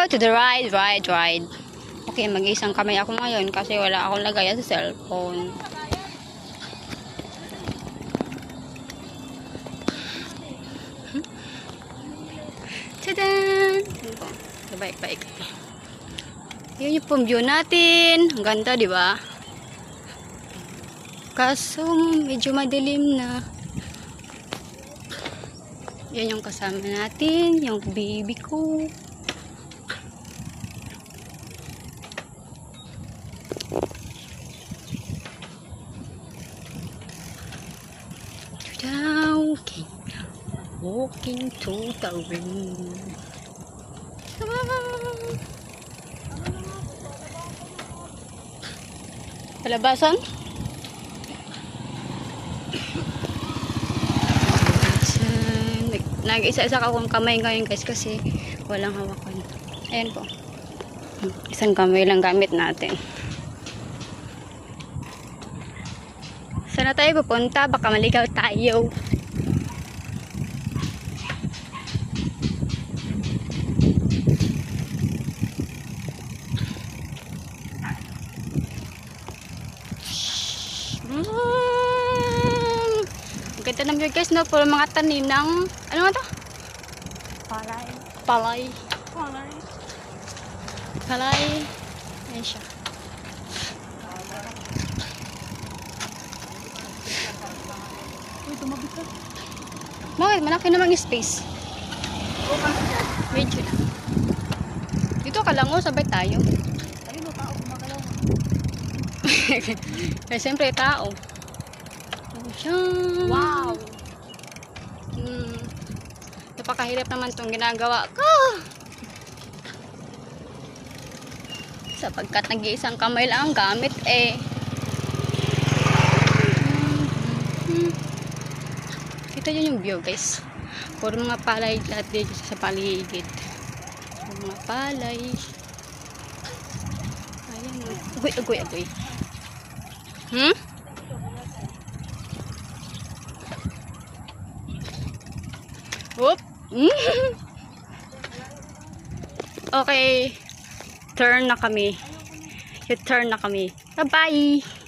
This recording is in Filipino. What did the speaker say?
go to the ride. Okay, mag-isang kamay ako ngayon kasi wala akong lagayan sa cellphone. Tadan! Baik. Yun yung view natin. Ang ganda, di ba? Kaso, medyo madilim na. Yan yung kasama natin. Yung baby ko. Walking to the ring. Palabasan? Nag-isa-isa akong kamay ngayon guys kasi walang hawakan. Ayan po. Isang kamay lang gamit natin. Saan na tayo pupunta? Baka maligaw tayo. Ganda ng view guys, no? Puro mga tanim ng ano nga to? Palay. Ayan siya. Bakit? Malaki namang space. Medyo lang. Dito ka lang, sabay tayo. Ayun, tao gumagalaw. Eh, siyempre tao. Wow! Napakahirap naman itong ginagawa ko. Sapagkat nag-iisang kamay lang ang gamit eh. Kita nyo yung view guys. Puro mga palay lahat dito sa paligid. Puro mga palay. Ayan. Agoy. Whoop. Okay. Turn na kami. U-turn na kami. Bye-bye.